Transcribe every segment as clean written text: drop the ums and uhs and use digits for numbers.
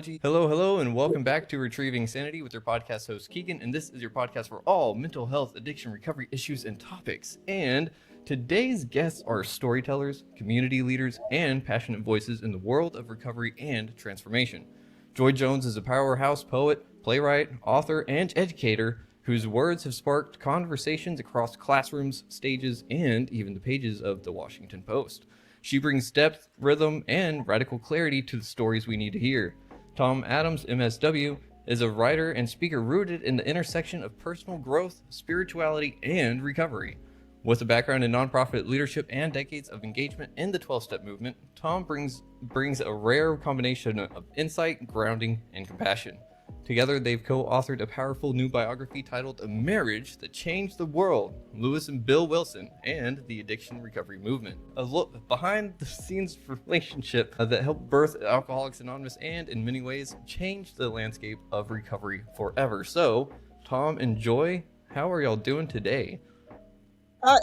Hello, hello, and welcome back to Retrieving Sanity with your podcast host Keegan, and this is your podcast for all mental health, addiction, recovery issues, and topics. And today's guests are storytellers, community leaders, and passionate voices in the world of recovery and transformation. Joy Jones is a powerhouse poet, playwright, author, and educator whose words have sparked conversations across classrooms, stages, and even the pages of the Washington Post. She brings depth, rhythm, and radical clarity to the stories we need to hear. Tom Adams, MSW, is a writer and speaker rooted in the intersection of personal growth, spirituality, and recovery. With a background in nonprofit leadership and decades of engagement in the 12-step movement, Tom brings a rare combination of insight, grounding, and compassion. Together, they've co-authored a powerful new biography titled A Marriage That Changed the World, Lois and Bill Wilson, and the Addiction Recovery Movement. A look behind-the-scenes relationship that helped birth Alcoholics Anonymous and, in many ways, changed the landscape of recovery forever. So, Tom and Joy, how are y'all doing today?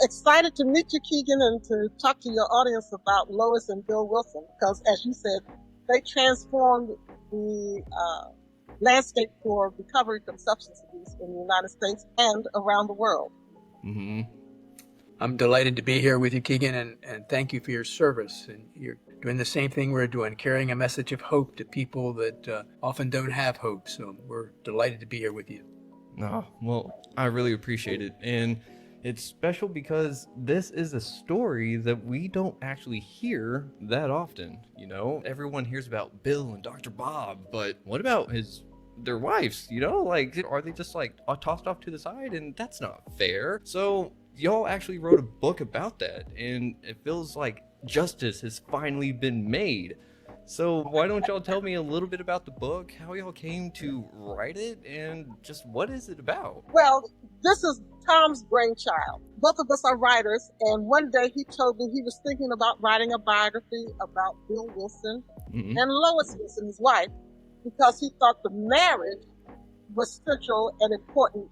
Excited to meet you, Keegan, and to talk to your audience about Lois and Bill Wilson, because, as you said, they transformed the landscape for recovery from substance abuse in the United States and around the world. Mm-hmm. I'm delighted to be here with you, Keegan, and thank you for your service. And you're doing the same thing we're doing, carrying a message of hope to people that often don't have hope. So we're delighted to be here with you. Oh, well, I really appreciate it. And it's special because this is a story that we don't actually hear that often. You know, everyone hears about Bill and Dr. Bob, but what about their wives? You know, like, are they just like tossed off to the side? And that's not fair. So y'all actually wrote a book about that, and it feels like justice has finally been made. So why don't y'all tell me a little bit about the book, how y'all came to write it, and just what is it about? Well, this is Tom's brainchild. Both of us are writers, and one day he told me he was thinking about writing a biography about Bill Wilson and Lois Wilson, his wife, because he thought the marriage was central and important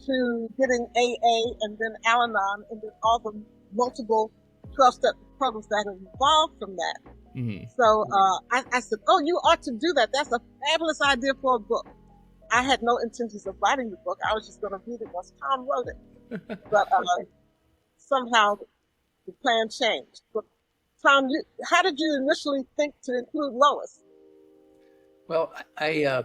to getting AA and then Al-Anon and then all the multiple 12-step programs that have evolved from that. Mm-hmm. So I said, oh, you ought to do that. That's a fabulous idea for a book. I had no intentions of writing the book. I was just going to read it once Tom wrote it. But somehow the plan changed. But Tom, how did you initially think to include Lois? Well, I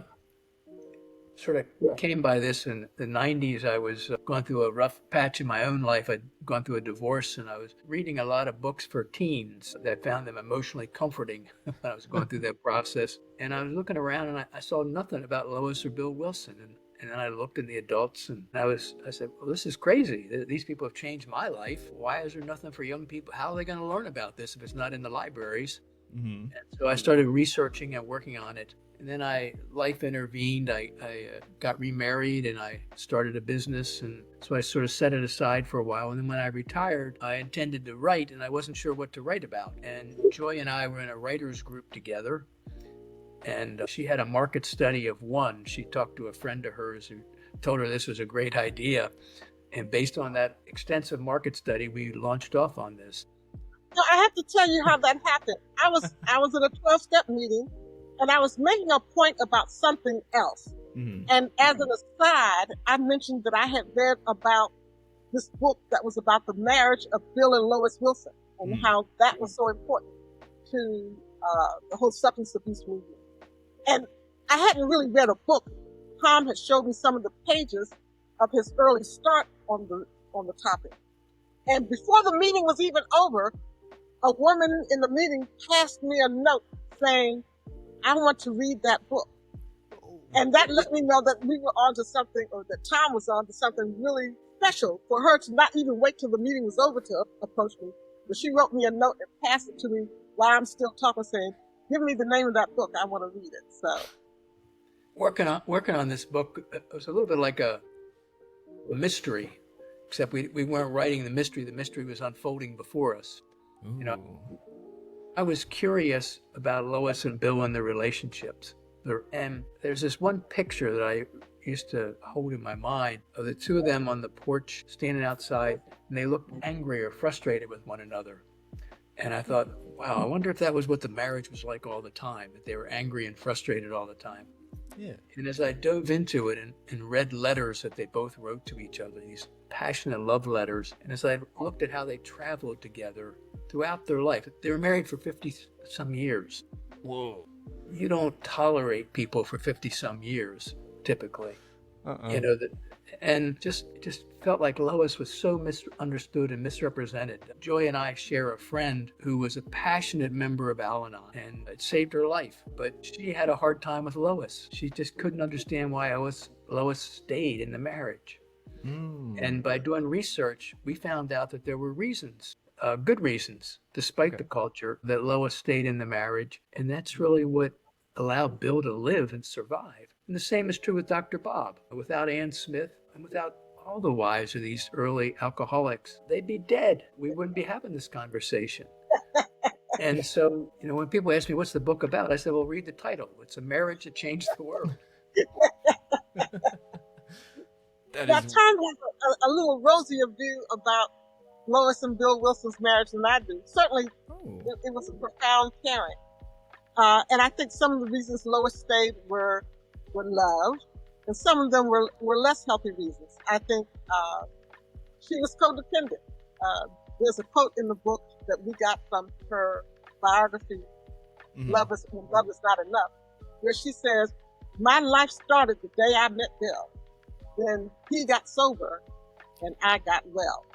sort of came by this in the 90s. I was going through a rough patch in my own life. I'd gone through a divorce, and I was reading a lot of books for teens that found them emotionally comforting when I was going through that process. And I was looking around, and I saw nothing about Lois or Bill Wilson. And then I looked at the adults, and I said, well, this is crazy. These people have changed my life. Why is there nothing for young people? How are they going to learn about this if it's not in the libraries? Mm-hmm. And so I started researching and working on it. And then life intervened. I got remarried, and I started a business. And so I sort of set it aside for a while. And then when I retired, I intended to write, and I wasn't sure what to write about. And Joy and I were in a writer's group together. And she had a market study of one. She talked to a friend of hers who told her this was a great idea. And based on that extensive market study, we launched off on this. So I have to tell you how that happened. I was at a 12-step meeting, and I was making a point about something else. Mm-hmm. And as an aside, I mentioned that I had read about this book that was about the marriage of Bill and Lois Wilson and how that was so important to the whole substance abuse movement. And I hadn't really read a book. Tom had showed me some of the pages of his early start on the topic. And before the meeting was even over, a woman in the meeting passed me a note saying, I want to read that book. And that let me know that we were onto something, or that Tom was onto something really special for her to not even wait till the meeting was over to approach me. But she wrote me a note and passed it to me while I'm still talking, saying, give me the name of that book. I want to read it. So working on this book, it was a little bit like a mystery, except we weren't writing the mystery. The mystery was unfolding before us. Ooh. You know, I was curious about Lois and Bill and their relationships. And there's this one picture that I used to hold in my mind of the two of them on the porch standing outside, and they looked angry or frustrated with one another. And I thought, wow, I wonder if that was what the marriage was like all the time, that they were angry and frustrated all the time. Yeah. And as I dove into it and read letters that they both wrote to each other, these passionate love letters, and as I looked at how they traveled together throughout their life, they were married for 50 some years. Whoa. You don't tolerate people for 50 some years, typically. You know, that, and just felt like Lois was so misunderstood and misrepresented. Joy and I share a friend who was a passionate member of Al-Anon, and it saved her life. But she had a hard time with Lois. She just couldn't understand why Lois stayed in the marriage. And by doing research, we found out that there were reasons, good reasons, despite the culture, that Lois stayed in the marriage. And that's really what allowed Bill to live and survive. And the same is true with Dr. Bob. Without Ann Smith and without all the wives of these early alcoholics, they'd be dead. We wouldn't be having this conversation. And so, you know, when people ask me, what's the book about? I said, well, read the title. It's a marriage that changed the world. Now, Tom has a little rosier view about Lois and Bill Wilson's marriage than I do. Certainly, it was a profound parent. And I think some of the reasons Lois stayed were love, and some of them were less healthy reasons. I think she was codependent. There's a quote in the book that we got from her biography, Love is Not Enough, where she says, my life started the day I met Bill. Then he got sober and I got well.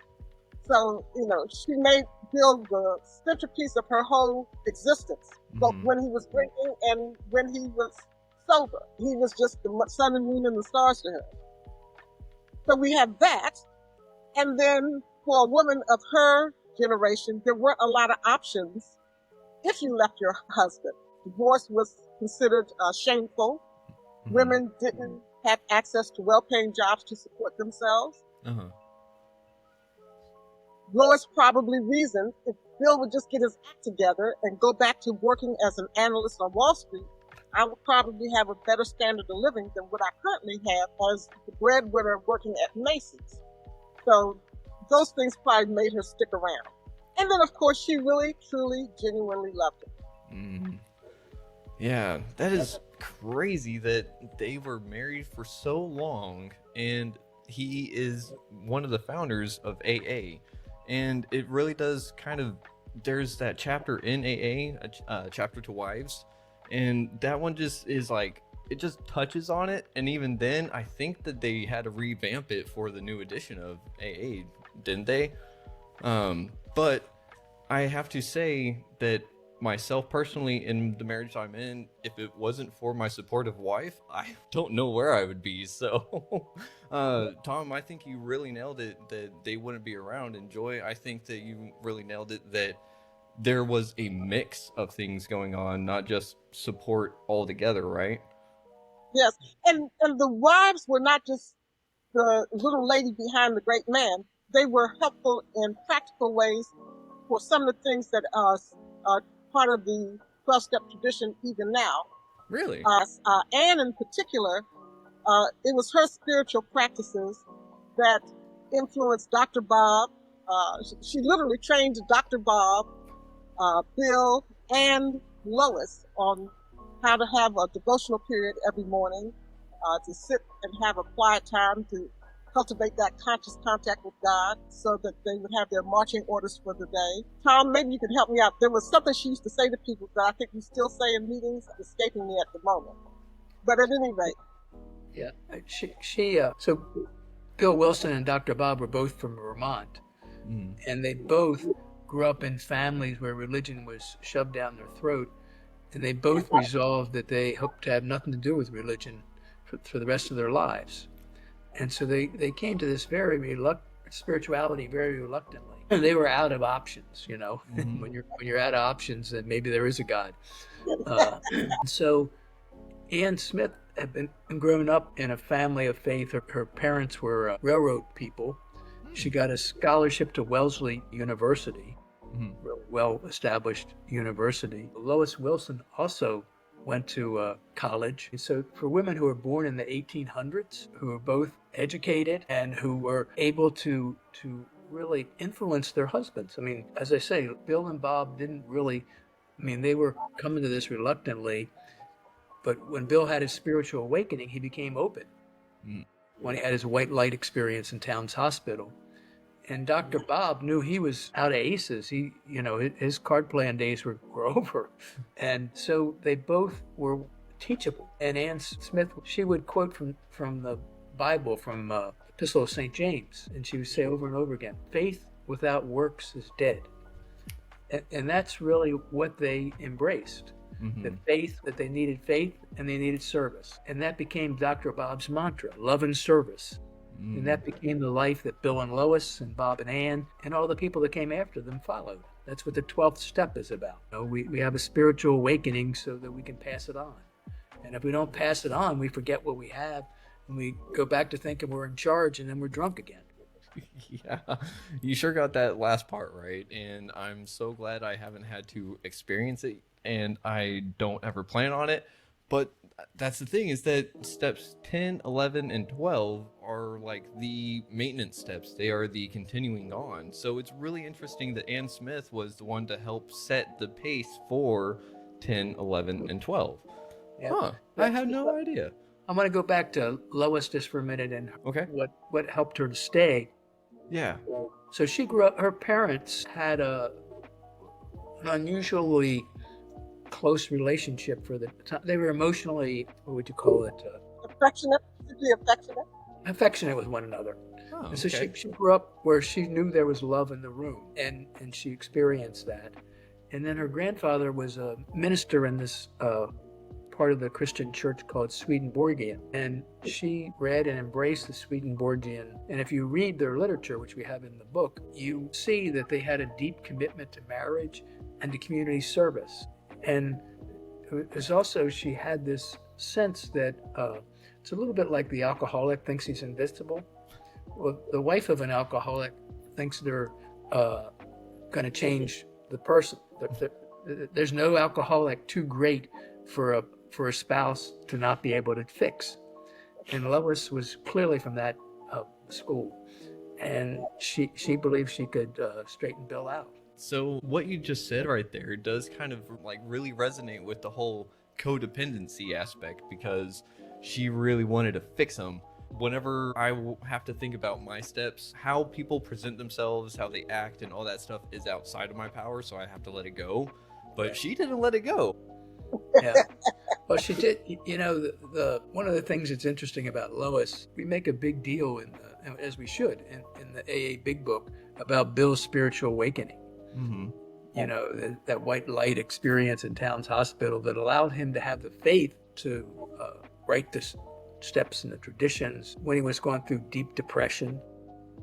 So, you know, she made Bill the centerpiece of her whole existence, both when he was drinking and when he was sober. He was just the sun and moon and the stars to her. So we have that. And then for a woman of her generation, there weren't a lot of options if you left your husband. Divorce was considered shameful. Women didn't have access to well-paying jobs to support themselves. Lois probably reasoned if Bill would just get his act together and go back to working as an analyst on Wall Street, I would probably have a better standard of living than what I currently have as the breadwinner working at Macy's. So those things probably made her stick around. And then, of course, she really, truly, genuinely loved him. Yeah, that is crazy that they were married for so long, and he is one of the founders of AA. And it really does kind of, there's that chapter in AA, a chapter to wives, and that one just is like, it just touches on it. And even then, I think that they had to revamp it for the new edition of AA, didn't they? But I have to say that myself personally, in the marriage I'm in, if it wasn't for my supportive wife, I don't know where I would be. So Tom, I think you really nailed it that they wouldn't be around. And Joy, I think that you really nailed it that there was a mix of things going on, not just support all together, right? Yes, and the wives were not just the little lady behind the great man. They were helpful in practical ways for some of the things that are part of the 12-step tradition even now. Really? Anne in particular, it was her spiritual practices that influenced Dr. Bob. She literally trained Dr. Bob, Bill, and Lois on how to have a devotional period every morning, to sit and have a quiet time to cultivate that conscious contact with God so that they would have their marching orders for the day. Tom, maybe you can help me out. There was something she used to say to people that I think we still say in meetings, escaping me at the moment. But at any rate. Yeah, so Bill Wilson and Dr. Bob were both from Vermont, and they both grew up in families where religion was shoved down their throat, and they both resolved that they hoped to have nothing to do with religion for the rest of their lives. And so they came to this spirituality very reluctantly. And they were out of options, you know. When you're out of options, then maybe there is a God. So Ann Smith had been growing up in a family of faith. Her parents were railroad people. She got a scholarship to Wellesley University, well-established university. Lois Wilson also went to college. So for women who were born in the 1800s, who were both educated and who were able to really influenced their husbands. I mean, as I say, Bill and Bob didn't really, I mean, they were coming to this reluctantly, but when Bill had his spiritual awakening, he became open. When he had his white light experience in Towns Hospital. And Dr. Bob knew he was out of aces. He, you know, his card playing days were over. And so they both were teachable. And Ann Smith, she would quote from the Bible, from Epistle of St. James. And she would say over and over again, faith without works is dead. And that's really what they embraced. The faith, that they needed faith and they needed service. And that became Dr. Bob's mantra, love and service. And that became the life that Bill and Lois and Bob and Ann and all the people that came after them followed. That's what the 12th step is about. You know, we have a spiritual awakening so that we can pass it on. And if we don't pass it on, we forget what we have and we go back to thinking we're in charge, and then we're drunk again. Yeah, you sure got that last part right. And I'm so glad I haven't had to experience it, and I don't ever plan on it. But that's the thing, is that steps 10, 11, and 12 are like the maintenance steps. They are the continuing on. So it's really interesting that Ann Smith was the one to help set the pace for 10, 11, and 12. Yeah. Huh. I had no idea. I'm going to go back to Lois just for a minute and Okay. what helped her to stay. Yeah. So she grew up, her parents had an unusually close relationship for the time. They were emotionally, what would you call it? Affectionate, deeply affectionate. Affectionate with one another. Oh, And so okay. she grew up where she knew there was love in the room, and she experienced that. And then her grandfather was a minister in this part of the Christian church called Swedenborgian. And she read and embraced the Swedenborgian. And if you read their literature, which we have in the book, you see that they had a deep commitment to marriage and to community service. And it was also, she had this sense that it's a little bit like the alcoholic thinks he's invincible. Well, the wife of an alcoholic thinks they're going to change the person. There's no alcoholic too great for a spouse to not be able to fix. And Lois was clearly from that school. And she believed she could straighten Bill out. So what you just said right there does kind of like really resonate with the whole codependency aspect, because she really wanted to fix him. Whenever I have to think about my steps, how people present themselves, how they act, and all that stuff is outside of my power, so I have to let it go. But she didn't let it go. Yeah. Well, she did. You know, the one of the things that's interesting about Lois, we make a big deal as we should in the AA Big Book about Bill's spiritual awakening. Mm-hmm. You know, that white light experience in Towns Hospital that allowed him to have the faith to write the steps and the traditions when he was going through deep depression.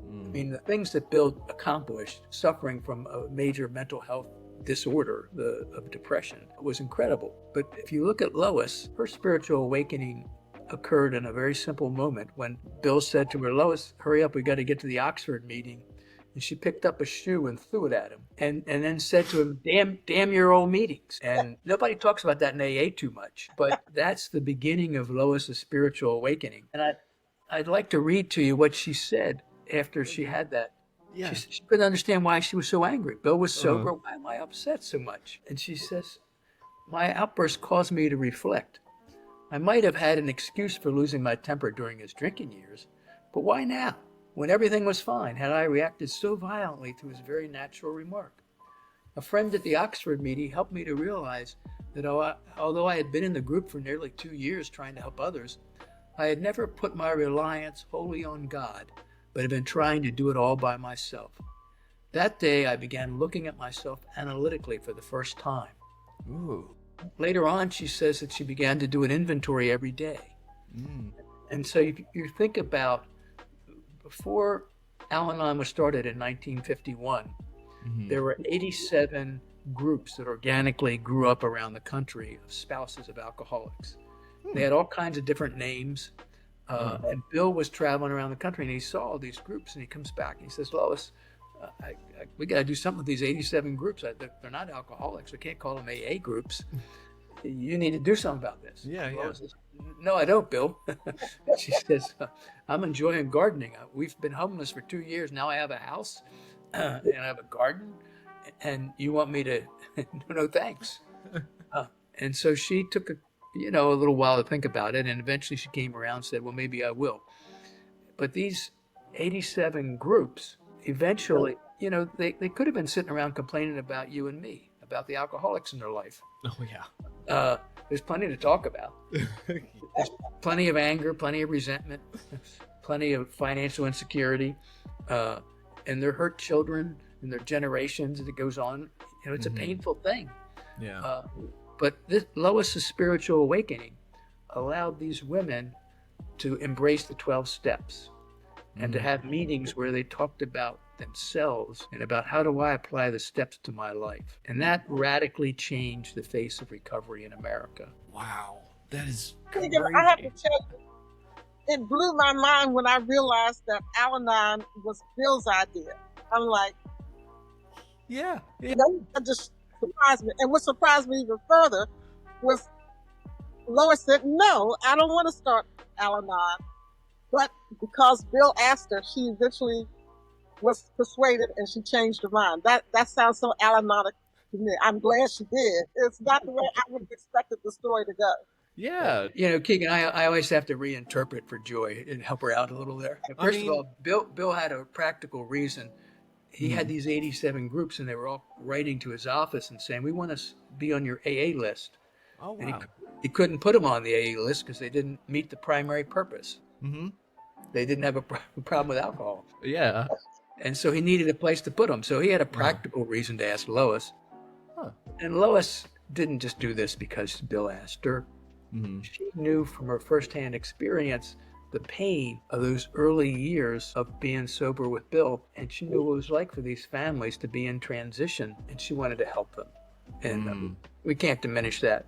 I mean, the things that Bill accomplished, suffering from a major mental health disorder of depression, was incredible. But if you look at Lois, her spiritual awakening occurred in a very simple moment when Bill said to her, Lois, hurry up, we got to get to the Oxford meeting. And she picked up a shoe and threw it at him, and then said to him, damn your old meetings. And nobody talks about that in AA too much, but that's the beginning of Lois's spiritual awakening. And I'd like to read to you what she said after she had that. Yeah. She couldn't understand why she was so angry. Bill was sober. Why am I upset so much? And she says, my outburst caused me to reflect. I might have had an excuse for losing my temper during his drinking years, but why now? When everything was fine, had I reacted so violently to his very natural remark? A friend at the Oxford meeting helped me to realize that although I had been in the group for nearly 2 years trying to help others, I had never put my reliance wholly on God, but had been trying to do it all by myself. That day, I began looking at myself analytically for the first time. Ooh. Later on, she says that she began to do an inventory every day. And so you think about, before Al-Anon was started in 1951, there were 87 groups that organically grew up around the country of spouses of alcoholics. They had all kinds of different names. And Bill was traveling around the country, and he saw all these groups, and he comes back and he says, Lois, we got to do something with these 87 groups. They're not alcoholics. We can't call them AA groups. You need to do something about this. Yeah, Lois says, No, I don't, Bill. She says, I'm enjoying gardening. We've been homeless for 2 years. Now I have a house and I have a garden. And you want me to, no, thanks. And so she took a little while to think about it. And eventually she came around and said, well, maybe I will. But these 87 groups, eventually, they could have been sitting around complaining about you and me, about the alcoholics in their life. Oh, yeah. There's plenty to talk about. There's plenty of anger, plenty of resentment, plenty of financial insecurity, and their hurt children and their generations. It goes on. It's a painful thing. Yeah. But Lois's spiritual awakening allowed these women to embrace the 12 steps and to have meetings where they talked about themselves and about how do I apply the steps to my life. And that radically changed the face of recovery in America. Wow. That is crazy. I have to tell you, it blew my mind when I realized that Al-Anon was Bill's idea. I'm like, yeah. That just surprised me. And what surprised me even further was Lois said, no, I don't want to start Al-Anon. But because Bill asked her, she eventually was persuaded and she changed her mind. That sounds so Al-Anonic to me. I'm glad she did. It's not the way I would have expected the story to go. Yeah. Keegan, I always have to reinterpret for Joy and help her out a little there. First of all, Bill had a practical reason. He had these 87 groups and they were all writing to his office and saying, we want to be on your AA list. Oh, wow. And he couldn't put them on the AA list because they didn't meet the primary purpose. Mm-hmm. They didn't have a problem with alcohol. Yeah. And so he needed a place to put them. So he had a practical reason to ask Lois. Huh. And Lois didn't just do this because Bill asked her. Mm-hmm. She knew from her firsthand experience the pain of those early years of being sober with Bill. And she knew what it was like for these families to be in transition. And she wanted to help them. And we can't diminish that.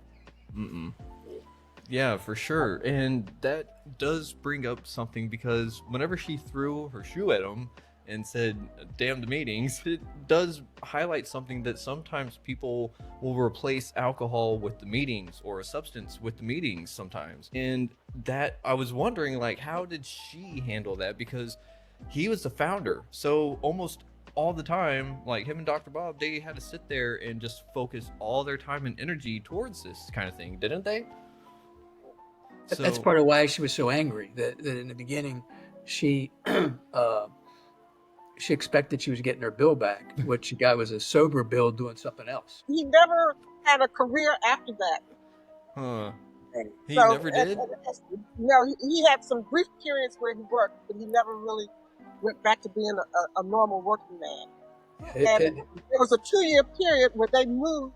Mm-mm. Yeah, for sure. And that does bring up something because whenever she threw her shoe at him and said, damn the meetings, it does highlight something that sometimes people will replace alcohol with the meetings or a substance with the meetings sometimes. And that I was wondering, like, how did she handle that? Because he was the founder. So almost all the time, like him and Dr. Bob, they had to sit there and just focus all their time and energy towards this kind of thing, didn't they? That's part of why she was so angry that in the beginning she expected she was getting her bill back. What she got was a sober Bill doing something else. He never had a career after that. Huh. He So, never did? No, he had some brief periods where he worked, but he never really went back to being a normal working man. And there was a 2-year period where they moved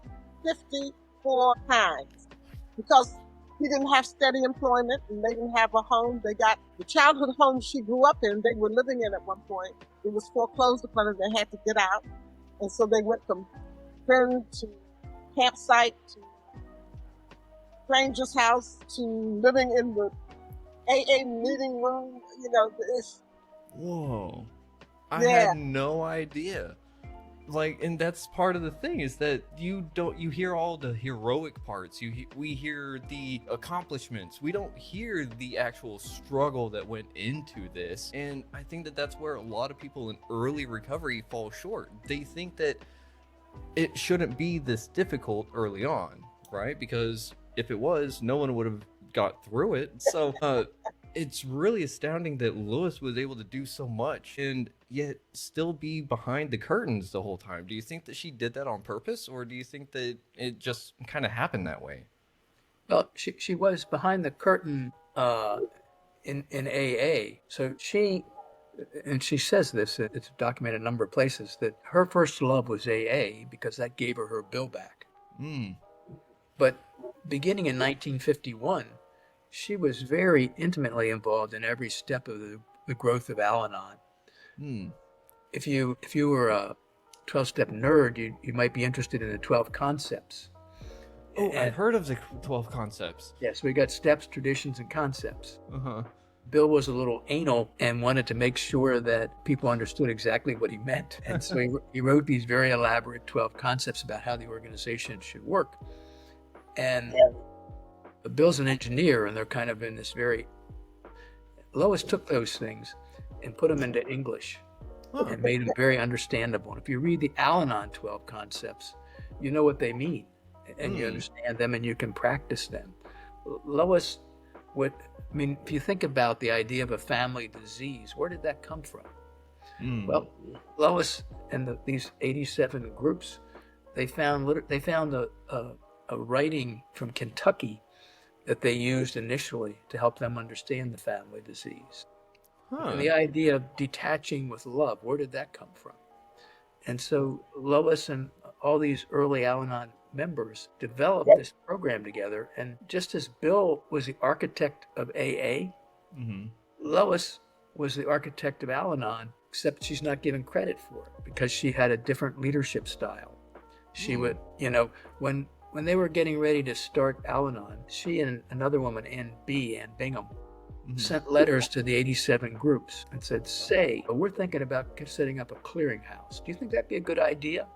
54 times because he didn't have steady employment and they didn't have a home. They got the childhood home she grew up in, they were living in at one point. It was foreclosed upon and they had to get out. And so they went from friend to campsite to stranger's house to living in the AA meeting room. Whoa. I had no idea. Like, and that's part of the thing is that you hear all the heroic parts. We hear the accomplishments. We don't hear the actual struggle that went into this. And I think that that's where a lot of people in early recovery fall short. They think that it shouldn't be this difficult early on, right? Because if it was, no one would have got through it. So, it's really astounding that Lois was able to do so much and yet still be behind the curtains the whole time. Do you think that she did that on purpose, or do you think that it just kind of happened that way? Well, she was behind the curtain in AA. So she says this, it's documented a number of places, that her first love was AA because that gave her bill back. But beginning in 1951, she was very intimately involved in every step of the growth of Al-Anon. If you were a 12-step nerd, you might be interested in the 12 concepts. Oh, I've heard of the 12 concepts. Yes, we got steps, traditions, and concepts. Uh-huh. Bill was a little anal and wanted to make sure that people understood exactly what he meant. And so he wrote these very elaborate 12 concepts about how the organization should work. And Bill's an engineer, and they're kind of in this very. Lois took those things and put them into English and made them very understandable. And if you read the Al-Anon 12 concepts, you know what they mean, and you understand them, and you can practice them. Lois, if you think about the idea of a family disease, where did that come from? Well, Lois and these 87 groups, they found a writing from Kentucky that they used initially to help them understand the family disease. And the idea of detaching with love, where did that come from? And so Lois and all these early Al-Anon members developed this program together. And just as Bill was the architect of AA, Lois was the architect of Al-Anon, except she's not given credit for it because she had a different leadership style. She would, when they were getting ready to start Al-Anon, she and another woman, Ann Bingham, sent letters to the 87 groups and said, we're thinking about setting up a clearinghouse. Do you think that'd be a good idea?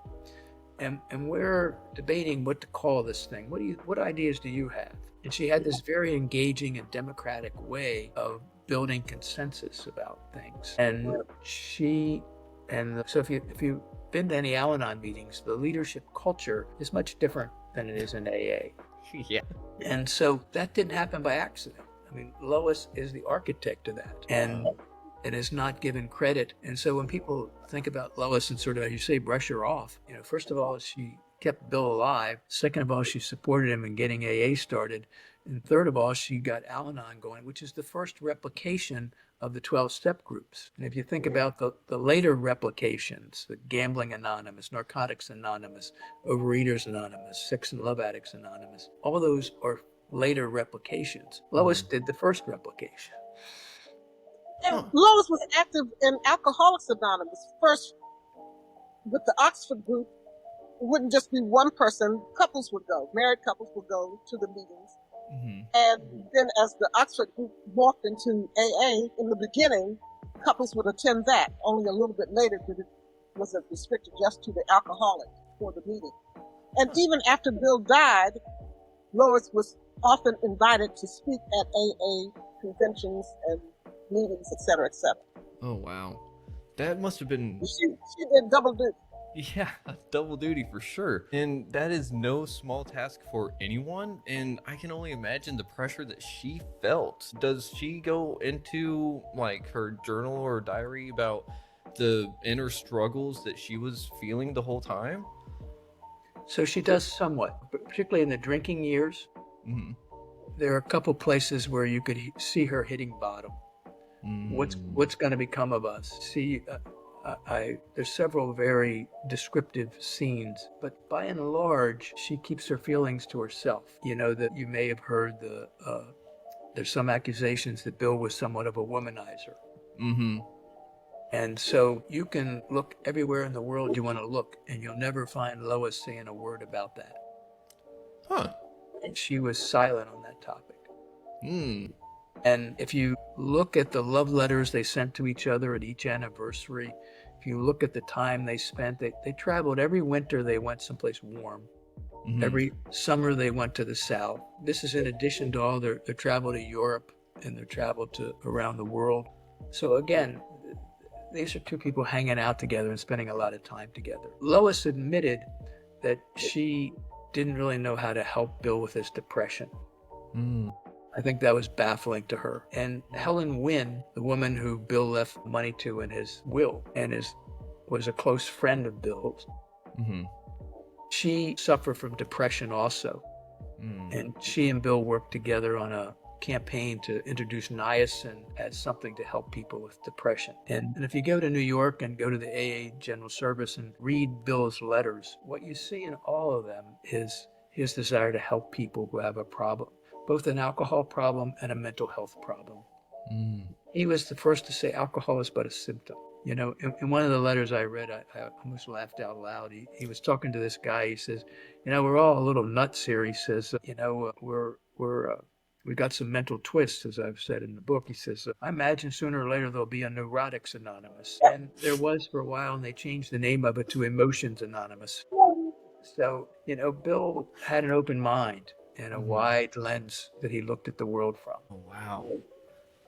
And we're debating what to call this thing. What ideas do you have? And she had this very engaging and democratic way of building consensus about things. And so if you've been to any Al-Anon meetings, the leadership culture is much different than it is in AA. Yeah. And so that didn't happen by accident. I mean, Lois is the architect of that, and it is not given credit. And so when people think about Lois and sort of, as you say, brush her off, first of all, she kept Bill alive. Second of all, she supported him in getting AA started. And third of all, she got Al-Anon going, which is the first replication of the 12-step groups. And if you think about the later replications, the Gambling Anonymous, Narcotics Anonymous, Overeaters Anonymous, Sex and Love Addicts Anonymous, all those are later replications. Lois did the first replication. And Lois was active in Alcoholics Anonymous. First, with the Oxford group, it wouldn't just be one person. Couples would go. Married couples would go to the meetings. And then as the Oxford group morphed into AA, in the beginning, couples would attend that. Only a little bit later was it restricted just to the alcoholic for the meeting. And even after Bill died, Lois was often invited to speak at AA conventions and meetings, et cetera, et cetera. Oh, wow. That must have been... She did double duty. Yeah, double duty for sure. And that is no small task for anyone. And I can only imagine the pressure that she felt. Does she go into like her journal or diary about the inner struggles that she was feeling the whole time? So she does somewhat, particularly in the drinking years. There are a couple places where you could see her hitting bottom. What's going to become of us? There's several very descriptive scenes, but by and large, she keeps her feelings to herself. That you may have heard there's some accusations that Bill was somewhat of a womanizer. And so you can look everywhere in the world you want to look, and you'll never find Lois saying a word about that. And she was silent on that topic. And if you look at the love letters they sent to each other at each anniversary, if you look at the time they spent, they traveled every winter, they went someplace warm. Every summer they went to the South. This is in addition to all their travel to Europe and their travel to around the world. So again, these are two people hanging out together and spending a lot of time together. Lois admitted that she didn't really know how to help Bill with his depression. I think that was baffling to her. And Helen Wynne, the woman who Bill left money to in his will and was a close friend of Bill's, she suffered from depression also. And she and Bill worked together on a campaign to introduce niacin as something to help people with depression. And if you go to New York and go to the AA General Service and read Bill's letters, what you see in all of them is his desire to help people who have a problem, both an alcohol problem and a mental health problem. He was the first to say alcohol is but a symptom. In one of the letters I read, I almost laughed out loud. He was talking to this guy. He says, we're all a little nuts here. He says, we got some mental twists, as I've said in the book. He says, I imagine sooner or later there'll be a Neurotics Anonymous. And there was for a while, and they changed the name of it to Emotions Anonymous. So, Bill had an open mind. and a wide lens that he looked at the world from. Oh, wow.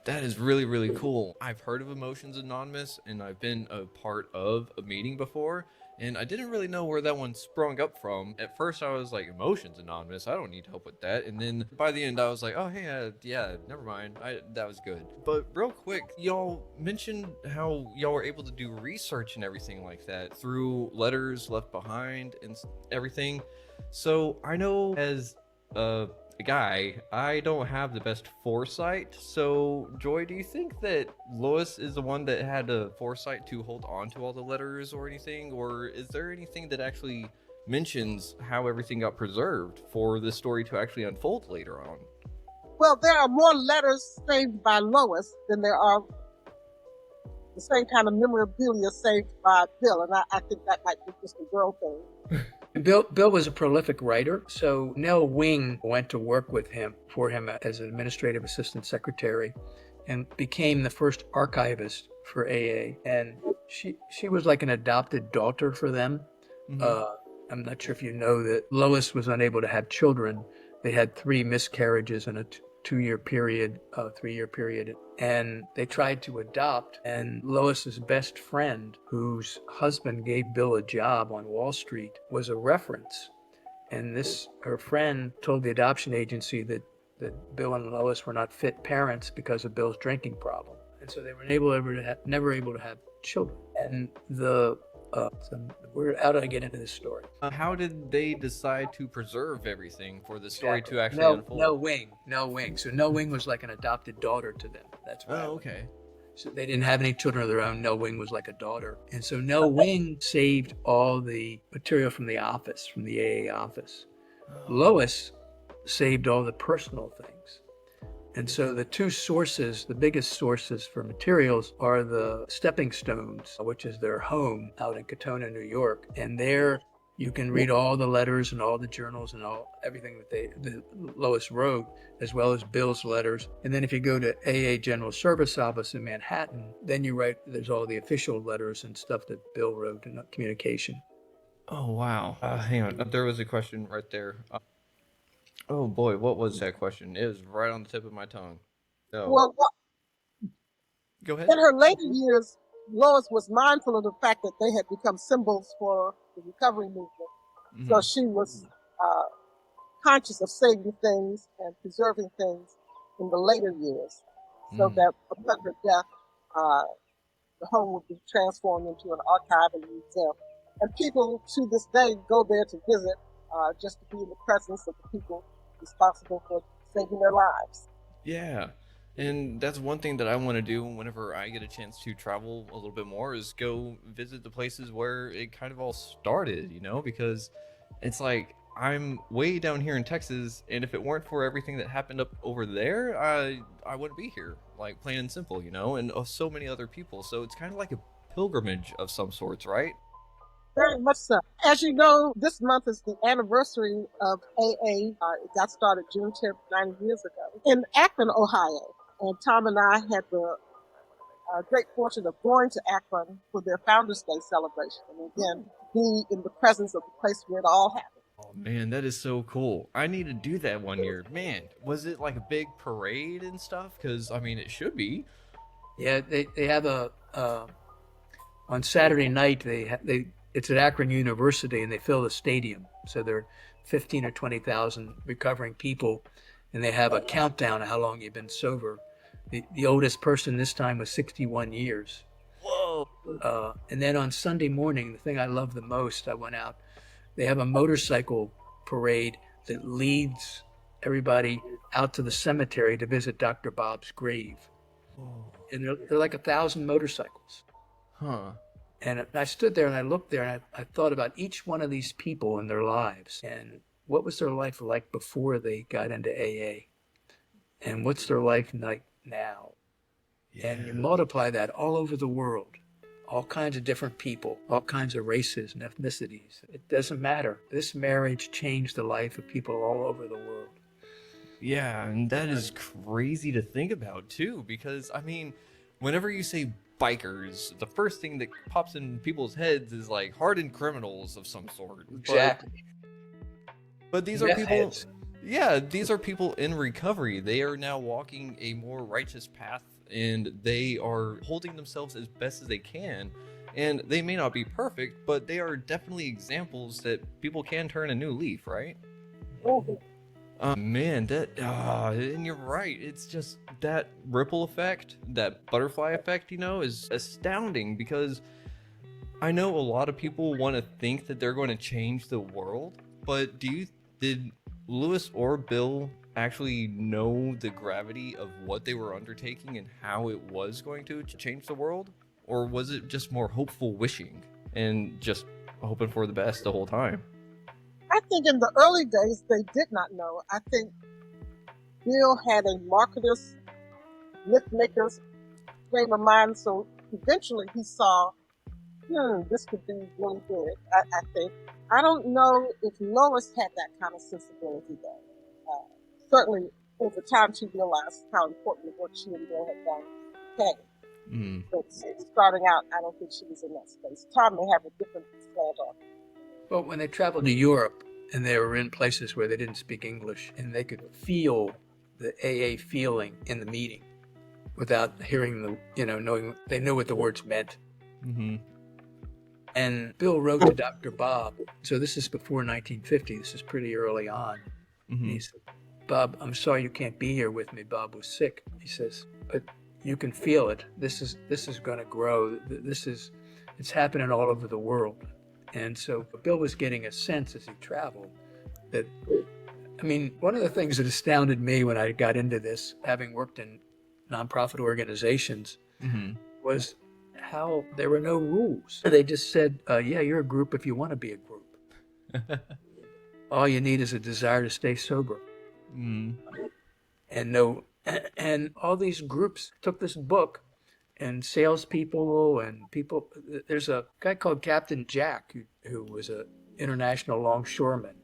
That is really, really cool. I've heard of Emotions Anonymous, and I've been a part of a meeting before, and I didn't really know where that one sprung up from. At first, I was like, Emotions Anonymous? I don't need help with that. And then by the end, I was like, oh, hey, yeah, never mind. That was good. But real quick, y'all mentioned how y'all were able to do research and everything like that through letters left behind and everything. So I know as a guy, I don't have the best foresight. So Joy, do you think that Lois is the one that had the foresight to hold on to all the letters or anything, or is there anything that actually mentions how everything got preserved for the story to actually unfold later on? Well, there are more letters saved by Lois than there are the same kind of memorabilia saved by Bill, and I think that might be just a girl thing. Bill was a prolific writer, so Nell Wing went to work with him as an administrative assistant secretary and became the first archivist for AA. And she was like an adopted daughter for them. I'm not sure if you know that Lois was unable to have children. They had 3 miscarriages in a 3-year period, and they tried to adopt. And Lois's best friend, whose husband gave Bill a job on Wall Street, was a reference. And her friend told the adoption agency that Bill and Lois were not fit parents because of Bill's drinking problem, and so they were never able to have children. And how do I get into this story? How did they decide to preserve everything for the story to actually unfold? Nell Wing. So Nell Wing was like an adopted daughter to them. That's right. Oh, okay. So they didn't have any children of their own. Nell Wing was like a daughter. And so Nell Wing saved all the material from the office, from the AA office. Lois saved all the personal things. And so the biggest sources for materials are the Stepping Stones, which is their home out in Katona, New York. And there you can read all the letters and all the journals and everything that Lois wrote, as well as Bill's letters. And then if you go to AA General Service Office in Manhattan, then there's all the official letters and stuff that Bill wrote in communication. Oh, wow. Hang on. There was a question right there. Oh boy, what was that question? It was right on the tip of my tongue. Oh. Well, Go ahead. in her later years, Lois was mindful of the fact that they had become symbols for the recovery movement. So she was conscious of saving things and preserving things in the later years, so that upon her death, the home would be transformed into an archive and museum. And people to this day go there to visit, just to be in the presence of the people responsible for saving their lives. Yeah, and that's one thing that I want to do whenever I get a chance to travel a little bit more, is go visit the places where it kind of all started, because it's like I'm way down here in Texas, and if it weren't for everything that happened up over there, I wouldn't be here, like plain and simple, and so many other people. So it's kind of like a pilgrimage of some sorts, right? Very much so. As you know, this month is the anniversary of AA. It got started June 10th, 90 years ago in Akron, Ohio. And Tom and I had the great fortune of going to Akron for their Founders Day celebration. And again, be in the presence of the place where it all happened. Oh man, that is so cool. I need to do that one year. Man, was it like a big parade and stuff? Because, it should be. Yeah, they have on Saturday night, it's at Akron University, and they fill the stadium. So there are 15 or 20,000 recovering people, and they have a countdown of how long you've been sober. The oldest person this time was 61 years. Whoa. And then on Sunday morning, the thing I love the most, I went out, they have a motorcycle parade that leads everybody out to the cemetery to visit Dr. Bob's grave. Whoa. And they're like 1,000 motorcycles. Huh. And I stood there and I looked there and I thought about each one of these people and their lives, and what was their life like before they got into AA, and what's their life like now. Yeah. And you multiply that all over the world, all kinds of different people, all kinds of races and ethnicities. It doesn't matter. This marriage changed the life of people all over the world. Yeah, and that is crazy to think about too, because whenever you say bikers, the first thing that pops in people's heads is like hardened criminals of some sort. Exactly. But these are people. Yeah, these are people in recovery. They are now walking a more righteous path, and they are holding themselves as best as they can. And they may not be perfect, but they are definitely examples that people can turn a new leaf, right? Mhm. Man, and you're right. It's just that ripple effect, that butterfly effect, is astounding, because I know a lot of people want to think that they're going to change the world, but did Lewis or Bill actually know the gravity of what they were undertaking and how it was going to change the world? Or was it just more hopeful wishing and just hoping for the best the whole time? I think in the early days, they did not know. I think Bill had a marketer's, myth maker's frame of mind, so eventually he saw, this could be really good, I think. I don't know if Lois had that kind of sensibility, though. Certainly, over time, she realized how important the work she and Bill had done became. But starting out, I don't think she was in that space. Tom may have a different slant on it. Well, when they traveled to Europe and they were in places where they didn't speak English and they could feel the AA feeling in the meeting without hearing knowing, they knew what the words meant. Mm-hmm. And Bill wrote to Dr. Bob. So this is before 1950. This is pretty early on. Mm-hmm. And he said, Bob, I'm sorry you can't be here with me. Bob was sick. He says, but you can feel it. This is going to grow. It's happening all over the world. And so Bill was getting a sense as he traveled that, one of the things that astounded me when I got into this, having worked in nonprofit organizations, was how there were no rules. They just said, yeah, you're a group if you want to be a group. All you need is a desire to stay sober. And all these groups took this book, and salespeople and people. There's a guy called Captain Jack who was an international longshoreman,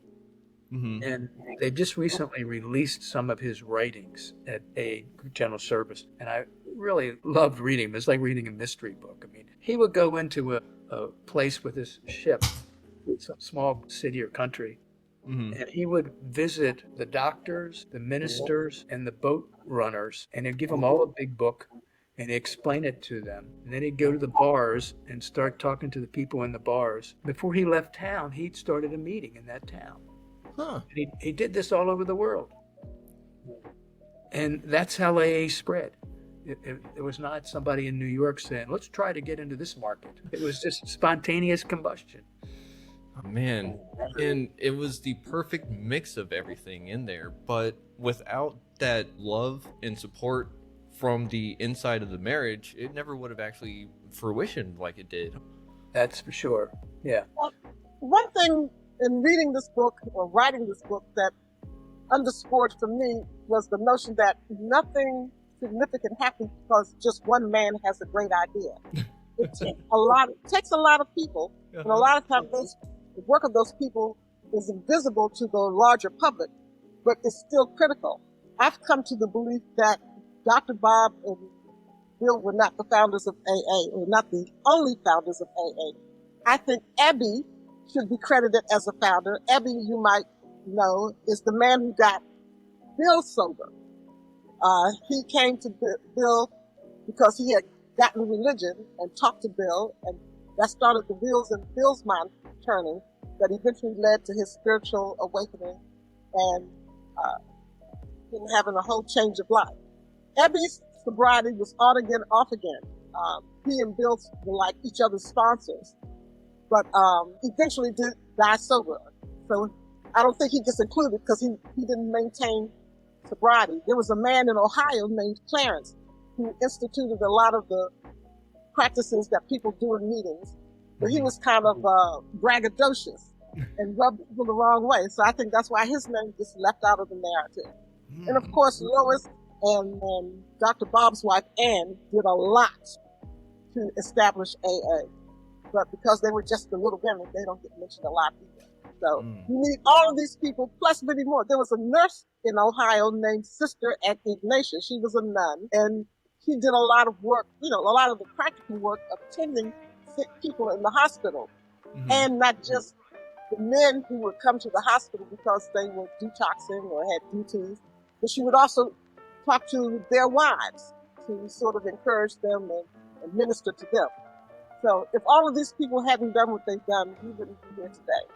and they just recently released some of his writings at a general service, and I really loved reading him. It's like reading a mystery book. He would go into a place with his ship, some small city or country, and he would visit the doctors, the ministers, and the boat runners, and he'd give them all a big book, and he'd explain it to them. And then he'd go to the bars and start talking to the people in the bars. Before he left town, he'd started a meeting in that town. And he did this all over the world. And that's how AA spread. It was not somebody in New York saying, let's try to get into this market. It was just spontaneous combustion. Oh, man, and it was the perfect mix of everything in there, but without that love and support from the inside of the marriage, it never would have actually fruitioned like it did. That's for sure. Yeah. One thing in reading this book or writing this book that underscored for me was the notion that nothing significant happens because just one man has a great idea. It takes a lot of people, and a lot of times the work of those people is invisible to the larger public, but it's still critical. I've come to the belief that Dr. Bob and Bill were not the founders of AA, or not the only founders of AA. I think Ebby should be credited as a founder. Ebby, you might know, is the man who got Bill sober. He came to Bill because he had gotten religion and talked to Bill, and that started the wheels in Bill's mind turning that eventually led to his spiritual awakening and him having a whole change of life. Ebby's sobriety was on again, off again. He and Bill were like each other's sponsors, but eventually did die sober. So I don't think he gets included because he didn't maintain sobriety. There was a man in Ohio named Clarence who instituted a lot of the practices that people do in meetings, but he was kind of braggadocious and rubbed people the wrong way. So I think that's why his name gets left out of the narrative. And of course, Lois and Dr. Bob's wife, Ann, did a lot to establish AA. But because they were just the little women, they don't get mentioned a lot either. So you need all of these people, plus many more. There was a nurse in Ohio named Sister Ignatia. She was a nun, and she did a lot of work, a lot of the practical work of tending sick people in the hospital, and not just the men who would come to the hospital because they were detoxing or had DTs, but she would also talk to their wives to sort of encourage them and minister to them. So if all of these people hadn't done what they've done, we wouldn't be here today.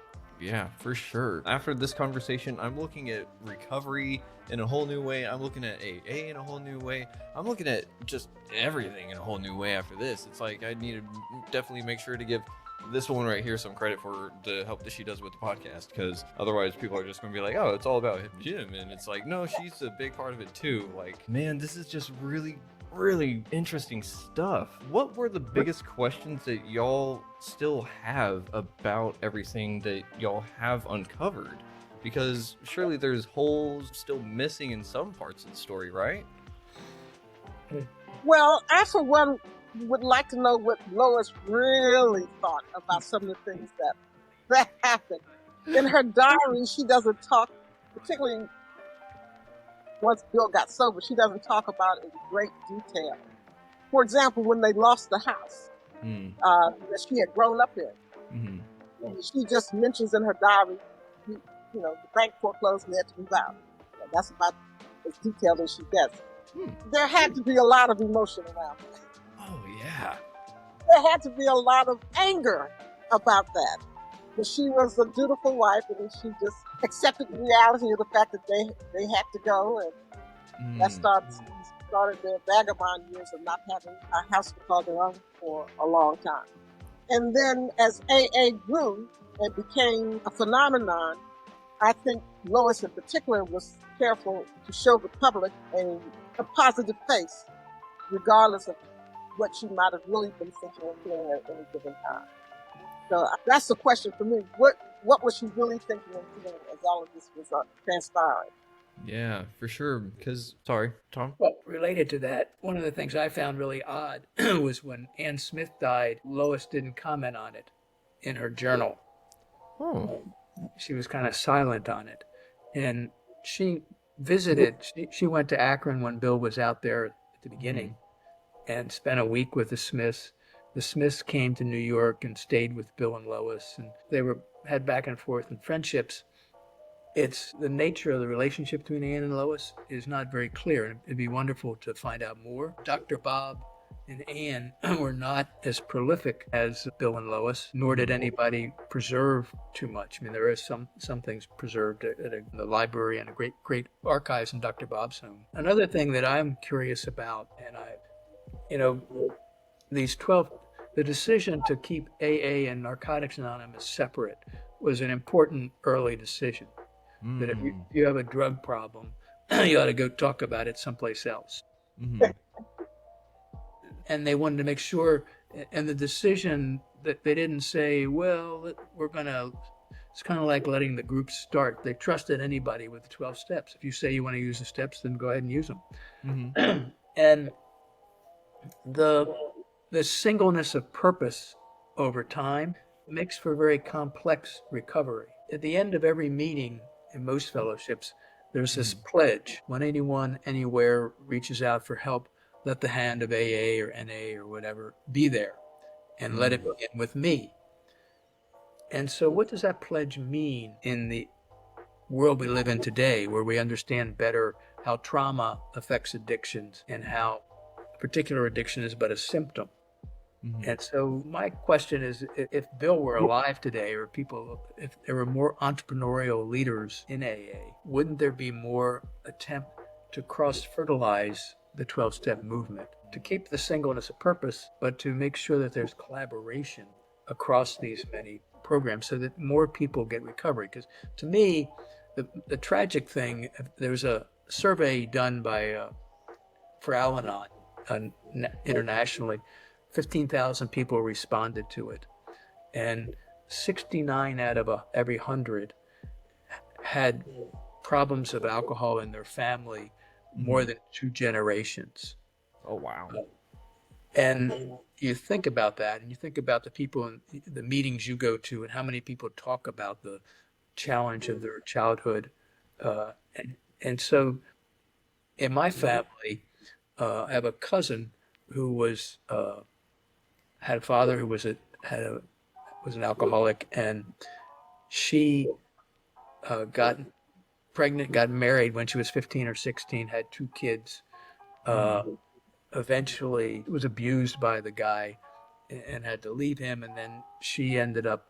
Yeah, for sure. After this conversation, I'm looking at recovery in a whole new way. I'm looking at AA in a whole new way. I'm looking at just everything in a whole new way after this. It's like I need to definitely make sure to give this one right here some credit for the help that she does with the podcast, because otherwise people are just going to be like, oh, it's all about Jim. And it's like, no, she's a big part of it too. Like, man, this is just really interesting stuff. What were the biggest questions that y'all still have about everything that y'all have uncovered? Because surely there's holes still missing in some parts of the story, right? Well, I, for one, would like to know what Lois really thought about some of the things that happened. In her diary, she doesn't talk, particularly once Bill got sober, she doesn't talk about it in great detail. For example, when they lost the house that she had grown up in, she just mentions in her diary, the bank foreclosed and they had to move out. That's about as detailed as she gets. There had to be a lot of emotion around it. Oh, yeah. There had to be a lot of anger about that. But she was a dutiful wife, and she just accepted the reality of the fact that they had to go, and that started their vagabond years of not having a house to call their own for a long time. And then as AA grew and became a phenomenon, I think Lois in particular was careful to show the public a positive face, regardless of what she might have really been thinking or feeling at any given time. So that's the question for me. What was she really thinking and feeling as all of this was transpiring? Yeah, for sure. Because, sorry, Tom? Well, related to that, one of the things I found really odd was when Ann Smith died, Lois didn't comment on it in her journal. Oh. She was kind of silent on it. And she visited, she went to Akron when Bill was out there at the beginning and spent a week with the Smiths. The Smiths came to New York and stayed with Bill and Lois, and they had back and forth in friendships. It's the nature of the relationship between Ann and Lois is not very clear, and it'd be wonderful to find out more. Dr. Bob and Ann were not as prolific as Bill and Lois, nor did anybody preserve too much. I mean, there is some things preserved at the library and a great archives in Dr. Bob's home. Another thing that I'm curious about, and the decision to keep AA and Narcotics Anonymous separate was an important early decision. That if you have a drug problem, you ought to go talk about it someplace else. And they wanted to make sure, and the decision that they didn't say, well, it's kind of like letting the group start. They trusted anybody with the 12 steps. If you say you want to use the steps, then go ahead and use them. And the singleness of purpose over time makes for very complex recovery. At the end of every meeting in most fellowships, there's this pledge. When anyone, anywhere reaches out for help, let the hand of AA or NA or whatever be there, and let it begin with me. And so what does that pledge mean in the world we live in today, where we understand better how trauma affects addictions and how a particular addiction is but a symptom? And so my question is, if Bill were alive today, or if there were more entrepreneurial leaders in AA, wouldn't there be more attempt to cross-fertilize the 12-step movement, to keep the singleness of purpose, but to make sure that there's collaboration across these many programs so that more people get recovery? Because to me, the tragic thing, there's a survey done for Al-Anon internationally. 15,000 people responded to it, and 69 out of every 100 had problems of alcohol in their family more than 2 generations. Oh, wow. And you think about that, and you think about the people in the meetings you go to and how many people talk about the challenge of their childhood. And so in my family, I have a cousin who had a father who was an alcoholic, and she got pregnant, got married when she was 15 or 16, had 2 kids. Eventually was abused by the guy and had to leave him. And then she ended up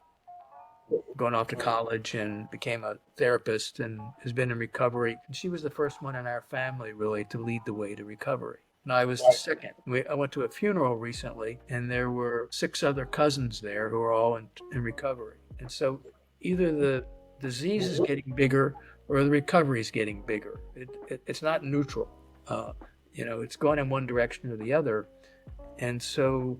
going off to college and became a therapist and has been in recovery. And she was the first one in our family really to lead the way to recovery. And I was the second. I went to a funeral recently, and there were 6 other cousins there who are all in recovery. And so either the disease is getting bigger or the recovery is getting bigger. It's not neutral. It's going in one direction or the other. And so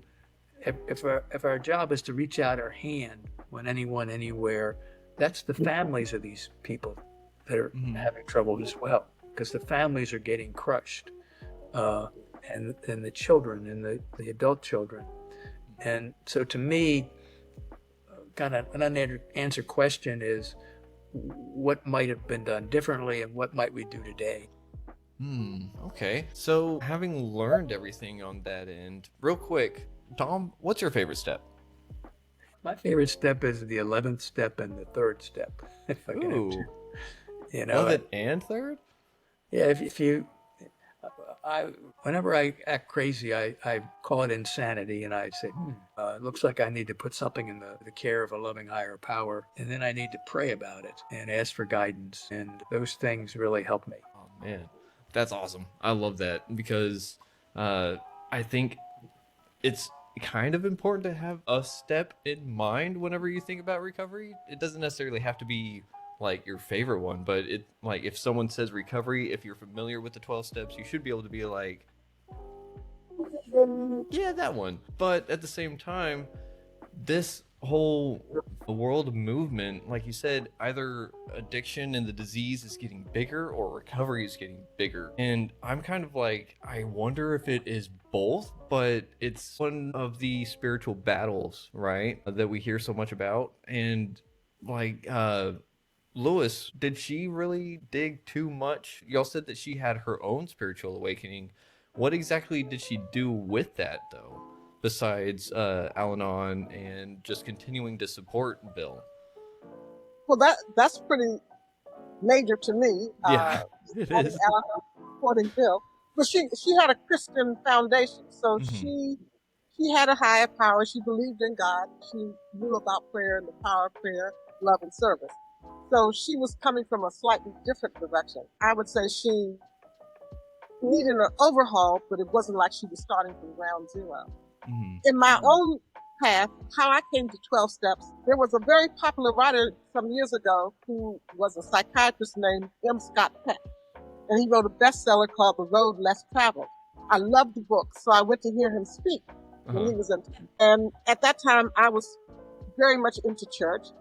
if our job is to reach out our hand when anyone, anywhere, that's the families of these people that are having trouble as well, because the families are getting crushed, and the children and the adult children. And so to me, kind of an unanswered question is, what might have been done differently and what might we do today? Okay. So having learned everything on that end, real quick, Tom, what's your favorite step? My favorite step is the 11th step and the 3rd step, if I can have to. 11th and 3rd? Yeah, if you, whenever I act crazy, I call it insanity, and I say, it looks like I need to put something in the care of a loving higher power, and then I need to pray about it and ask for guidance, and those things really help me. Oh, man. That's awesome. I love that, because I think it's kind of important to have a step in mind whenever you think about recovery. It doesn't necessarily have to be like your favorite one, but it, like, if someone says recovery, if you're familiar with the 12 steps, you should be able to be like, yeah, that one. But at the same time, this whole world movement, like you said, either addiction and the disease is getting bigger or recovery is getting bigger. And I'm kind of like, I wonder if it is both, but it's one of the spiritual battles, right, that we hear so much about. And like, Lois, did she really dig too much? Y'all said that she had her own spiritual awakening. What exactly did she do with that, though, besides Al-Anon and just continuing to support Bill? Well, that's pretty major to me. Yeah, it is. Supporting Bill, but she had a Christian foundation, so she had a higher power. She believed in God. She knew about prayer and the power of prayer, love, and service. So she was coming from a slightly different direction. I would say she needed an overhaul, but it wasn't like she was starting from ground zero. In my own path, how I came to 12 steps, there was a very popular writer some years ago who was a psychiatrist named M. Scott Peck. And he wrote a bestseller called The Road Less Traveled. I loved the book, so I went to hear him speak when he was in. And at that time, I was very much into church.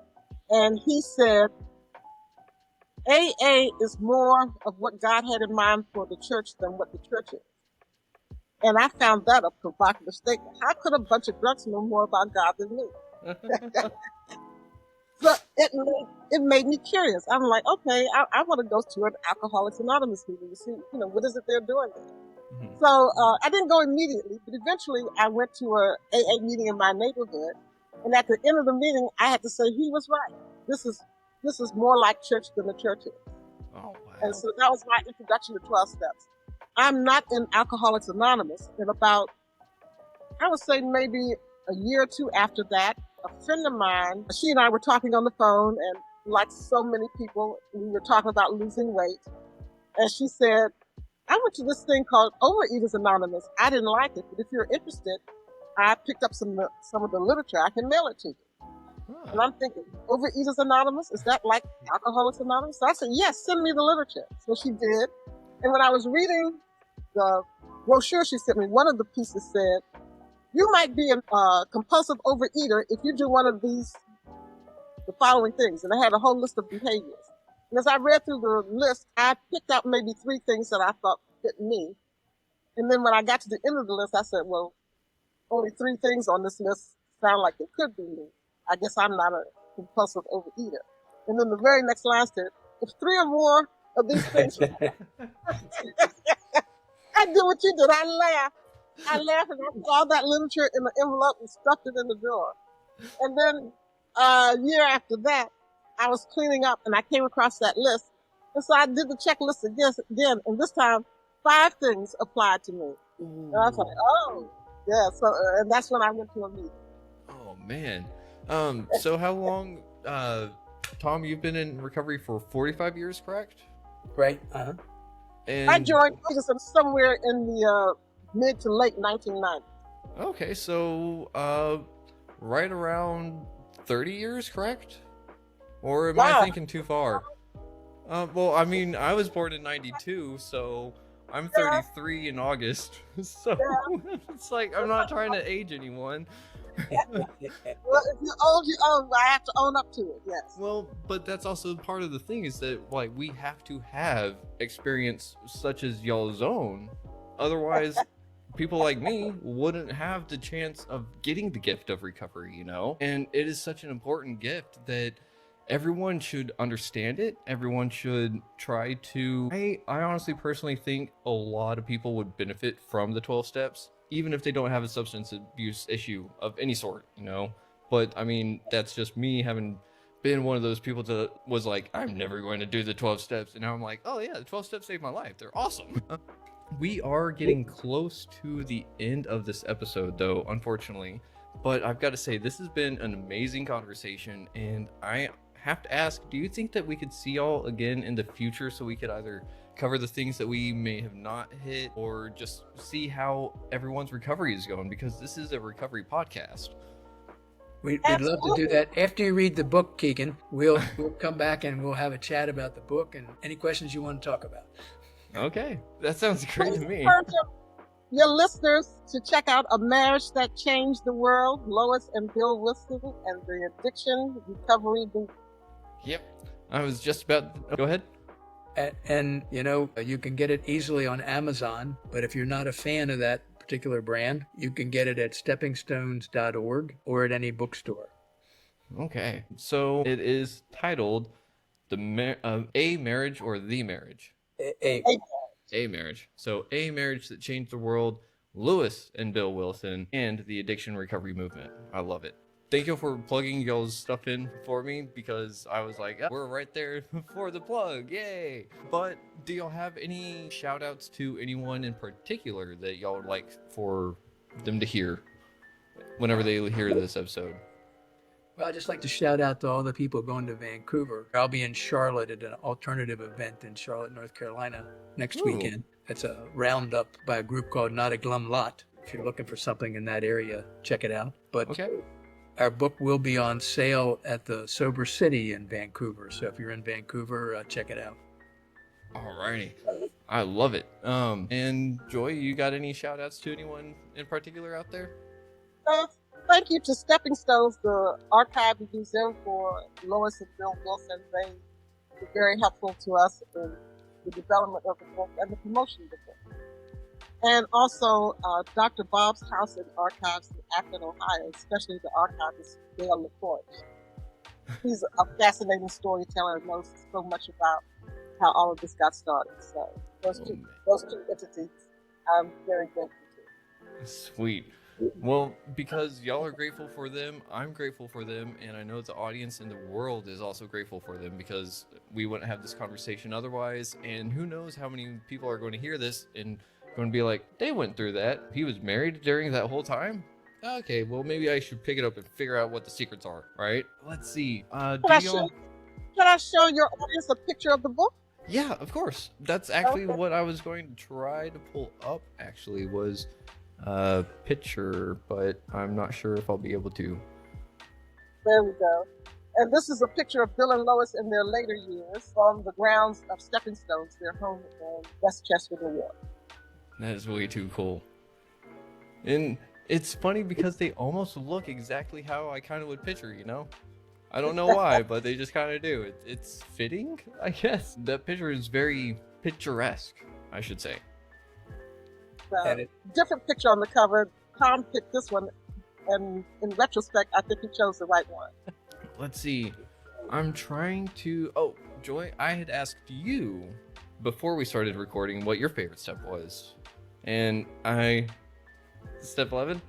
And he said, AA is more of what God had in mind for the church than what the church is. And I found that a provocative statement. How could a bunch of drunks know more about God than me? So it made me curious. I'm like, okay, I want to go to an Alcoholics Anonymous meeting to see, what is it they're doing there. So I didn't go immediately, but eventually I went to a AA meeting in my neighborhood. And at the end of the meeting, I had to say, he was right. This is more like church than the church is. Oh, wow. And so that was my introduction to 12 steps. I'm not in Alcoholics Anonymous. And about, I would say maybe a year or two after that, a friend of mine, she and I were talking on the phone, and like so many people, we were talking about losing weight. And she said, I went to this thing called Overeaters Anonymous. I didn't like it, but if you're interested, I picked up some of the literature. I can mail it to you. Huh. And I'm thinking, Overeaters Anonymous? Is that like Alcoholics Anonymous? So I said, yes, send me the literature. So she did. And when I was reading the brochure she sent me, one of the pieces said, you might be a compulsive overeater if you do one of the following things. And I had a whole list of behaviors. And as I read through the list, I picked out maybe 3 things that I thought fit me. And then when I got to the end of the list, I said, well, only 3 things on this list sound like it could be me. I guess I'm not a compulsive overeater. And then the very next line said, if 3 or more of these things, I did what you did. I laughed and I saw that literature in the envelope and stuffed it in the drawer. And then a year after that, I was cleaning up and I came across that list. And so I did the checklist again, and this time 5 things applied to me. And I was like, oh, yeah. So, and that's when I went to a meeting. Oh man. So how long, Tom? You've been in recovery for 45 years, correct? Right. And I joined somewhere in the mid to late 1990s. okay, so right around 30 years, correct? Or am I thinking too far? Well, I mean, I was born in 92, so I'm 33 in August. So it's like I'm not trying to age anyone. Well, if you're old, you're old. I have to own up to it, yes. Well, but that's also part of the thing is that like we have to have experience such as y'all's own. Otherwise, people like me wouldn't have the chance of getting the gift of recovery, you know? And it is such an important gift that everyone should understand it. Everyone should try to. I honestly personally think a lot of people would benefit from the 12 steps, even if they don't have a substance abuse issue of any sort, you know? But I mean, that's just me having been one of those people that was like, I'm never going to do the 12 steps. And now I'm like, oh yeah, the 12 steps saved my life. They're awesome. We are getting close to the end of this episode though, unfortunately. But I've got to say, this has been an amazing conversation. And I have to ask, do you think that we could see y'all again in the future so we could either cover the things that we may have not hit or just see how everyone's recovery is going? Because this is a recovery podcast. We'd love to do that. After you read the book, Keegan, we'll come back and we'll have a chat about the book and any questions you want to talk about. Okay, that sounds great to me. Your listeners to check out A Marriage That Changed the World, Lois and Bill Wilson, and the Addiction Recovery Boot. Yep, I was just about. Go ahead. And you know, you can get it easily on Amazon, but if you're not a fan of that particular brand, you can get it at steppingstones.org or at any bookstore. Okay, so it is titled A Marriage or The Marriage? A Marriage. So A Marriage That Changed the World, Lois and Bill Wilson, and the Addiction Recovery Movement. I love it. Thank you for plugging y'all's stuff in for me because I was like, oh, we're right there for the plug. Yay. But do y'all have any shout outs to anyone in particular that y'all would like for them to hear whenever they hear this episode? Well, I'd just like to shout out to all the people going to Vancouver. I'll be in Charlotte at an alternative event in Charlotte, North Carolina next weekend. It's a roundup by a group called Not a Glum Lot. If you're looking for something in that area, check it out. But okay. Our book will be on sale at the Sober City in Vancouver. So if you're in Vancouver, check it out. Alrighty. I love it. And Joy, you got any shout outs to anyone in particular out there? Thank you to Stepping Stones, the archive museum for Lois and Bill Wilson. They were very helpful to us in the development of the book and the promotion of the book. And also Dr. Bob's House and Archives in Akron, Ohio, especially the archivist Dale LaForge. He's a fascinating storyteller and knows so much about how all of this got started. So those two entities, I'm very grateful to. Sweet. Well, because y'all are grateful for them, I'm grateful for them, and I know the audience in the world is also grateful for them because we wouldn't have this conversation otherwise, and who knows how many people are going to hear this and going to be like, they went through that. He was married during that whole time? Okay, well, maybe I should pick it up and figure out what the secrets are, right? Let's see. Can I show your audience a picture of the book? Yeah, of course. That's actually what I was going to try to pull up, actually, was a picture, but I'm not sure if I'll be able to. There we go. And this is a picture of Bill and Lois in their later years on the grounds of Stepping Stones, their home in Westchester, New York. That is way too cool. And it's funny because they almost look exactly how I kind of would picture, you know? I don't know why, but they just kind of do. It's fitting, I guess. That picture is very picturesque, I should say. Different picture on the cover. Tom picked this one, and in retrospect, I think he chose the right one. Let's see. I'm trying to... Oh, Joy, I had asked you before we started recording what your favorite step was. And Step 11?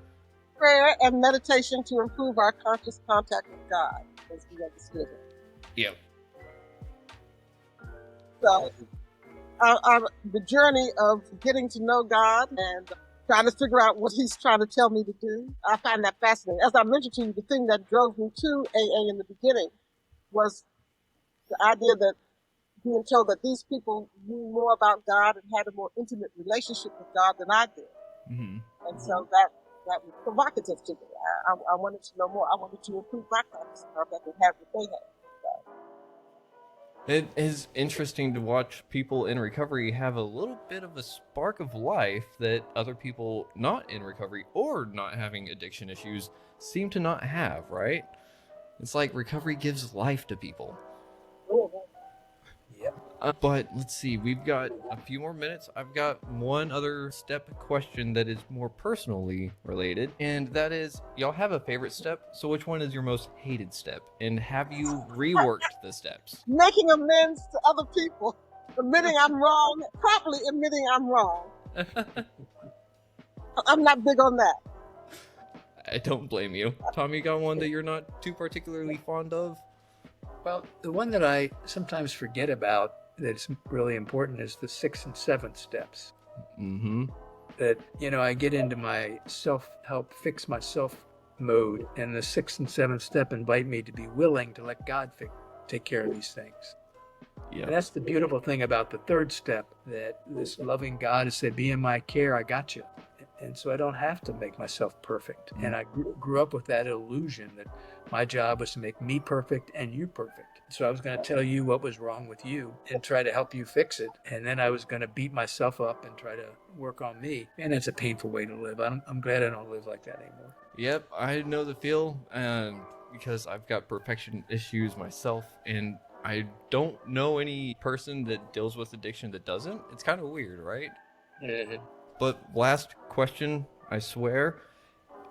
Prayer and meditation to improve our conscious contact with God, as we understood it. Yep. So, the journey of getting to know God and trying to figure out what He's trying to tell me to do, I find that fascinating. As I mentioned to you, the thing that drove me to AA in the beginning was the idea that being told that these people knew more about God and had a more intimate relationship with God than I did. Mm-hmm. And so that was provocative to me. I wanted to know more. I wanted to improve my practice so that I could have what they had. It is interesting to watch people in recovery have a little bit of a spark of life that other people not in recovery or not having addiction issues seem to not have, right? It's like recovery gives life to people. Yep. But let's see, we've got a few more minutes. I've got one other step question that is more personally related, and that is, y'all have a favorite step? So which one is your most hated step? And have you reworked the steps? Making amends to other people, admitting I'm wrong, properly admitting I'm wrong. I'm not big on that. I don't blame you. Tom, you got one that you're not too particularly fond of? Well, the one that I sometimes forget about that's really important is the 6th and 7th steps. Mm-hmm. That, I get into my self-help, fix myself mode, and the 6th and 7th step invite me to be willing to let God take care of these things. Yeah. And that's the beautiful thing about the 3rd step, that this loving God has said, be in my care, I got you. And so I don't have to make myself perfect. And I grew up with that illusion that my job was to make me perfect and you perfect. So I was going to tell you what was wrong with you and try to help you fix it. And then I was going to beat myself up and try to work on me. And it's a painful way to live. I'm glad I don't live like that anymore. Yep, I know the feel, because I've got perfection issues myself, and I don't know any person that deals with addiction that doesn't. It's kind of weird, right? But last question, I swear.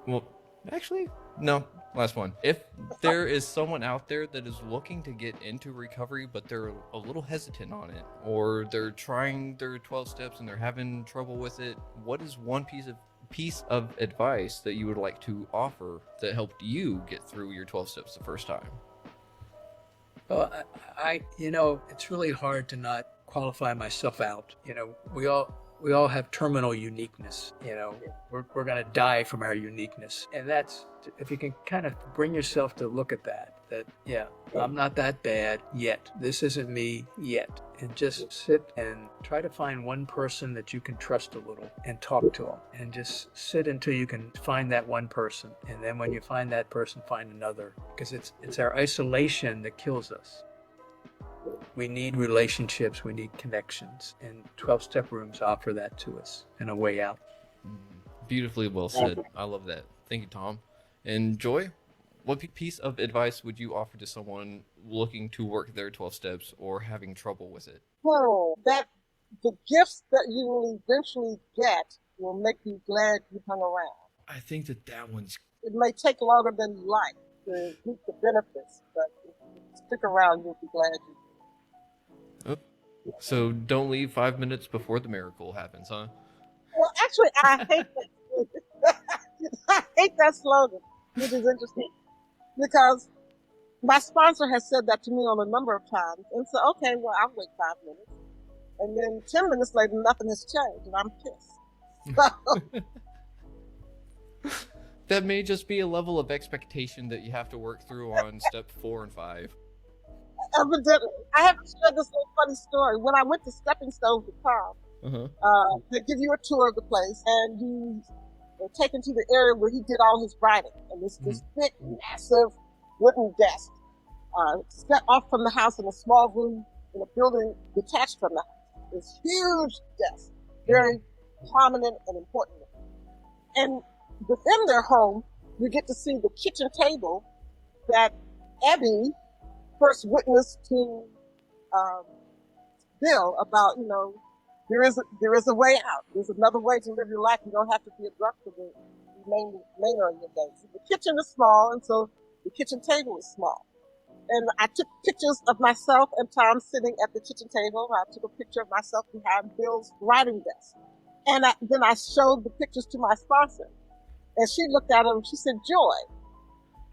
Well, actually, no, last one. If there is someone out there that is looking to get into recovery, but they're a little hesitant on it, or they're trying their 12 steps and they're having trouble with it, what is one piece of advice that you would like to offer that helped you get through your 12 steps the first time? Well, it's really hard to not qualify myself out. We all have terminal uniqueness. We're going to die from our uniqueness. And that's, if you can kind of bring yourself to look at that, I'm not that bad yet. This isn't me yet. And just sit and try to find one person that you can trust a little and talk to them. And just sit until you can find that one person. And then when you find that person, find another. Because it's our isolation that kills us. We need relationships, we need connections, and 12-step rooms offer that to us in a way out. Beautifully well said. I love that. Thank you, Tom. And Joy, what piece of advice would you offer to someone looking to work their 12 steps or having trouble with it? That the gifts that you will eventually get will make you glad you hung around. I think that one's... It may take longer than you like to reap the benefits, but if you stick around, you'll be glad you did. So don't leave 5 minutes before the miracle happens, huh? Well, actually, I hate that. I hate that slogan, which is interesting, because my sponsor has said that to me on a number of times, and so okay, well, I'll wait 5 minutes, and then 10 minutes later, nothing has changed, and I'm pissed. That may just be a level of expectation that you have to work through on step 4 and 5. Evidently. I have to share this little funny story. When I went to Stepping Stones with Tom, they give you a tour of the place, and you are taken to the area where he did all his writing. And this big, massive wooden desk, set off from the house in a small room in a building detached from the house. This huge desk, very prominent and important. And within their home, you get to see the kitchen table that Abby first witness to Bill about, there is a way out. There's another way to live your life. You don't have to be a drug for the remainder of your days. The kitchen is small, and so the kitchen table is small. And I took pictures of myself and Tom sitting at the kitchen table. I took a picture of myself behind Bill's writing desk. And then I showed the pictures to my sponsor. And she looked at them and she said, Joy,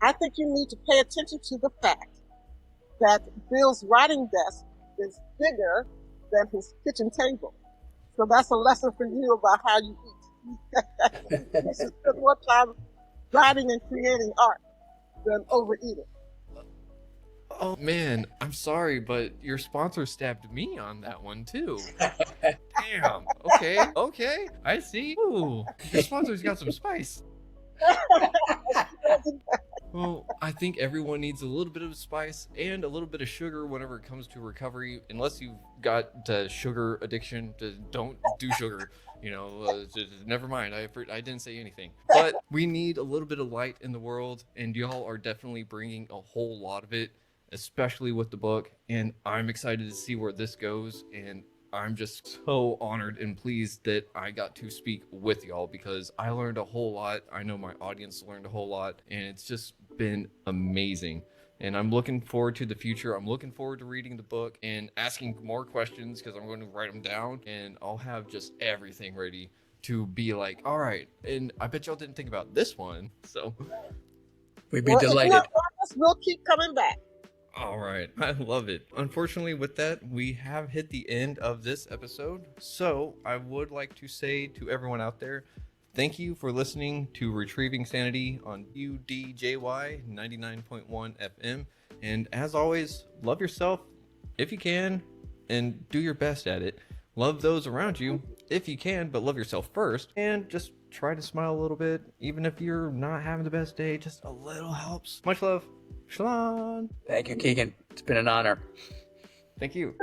I think you need to pay attention to the fact that Bill's writing desk is bigger than his kitchen table. So that's a lesson for you about how you eat. You should spend more time writing and creating art than overeating. Oh man, I'm sorry, but your sponsor stabbed me on that one too. Damn. Okay. I see. Ooh, your sponsor's got some spice. Well, I think everyone needs a little bit of spice and a little bit of sugar whenever it comes to recovery. Unless you've got sugar addiction, don't do sugar. Never mind. I didn't say anything. But we need a little bit of light in the world, and y'all are definitely bringing a whole lot of it, especially with the book. And I'm excited to see where this goes. And I'm just so honored and pleased that I got to speak with y'all, because I learned a whole lot. I know my audience learned a whole lot, and it's just been amazing. And I'm looking forward to the future. I'm looking forward to reading the book and asking more questions, because I'm going to write them down, and I'll have just everything ready to be like, all right. And I bet y'all didn't think about this one. So we'd be delighted. We'll keep coming back. All right. I love it. Unfortunately, with that, we have hit the end of this episode. So I would like to say to everyone out there, thank you for listening to Retrieving Sanity on WDJY 99.1 FM. And as always, love yourself if you can, and do your best at it. Love those around you if you can, but love yourself first. And just try to smile a little bit. Even if you're not having the best day, just a little helps. Much love. Shalom. Thank you, Keegan. It's been an honor. Thank you.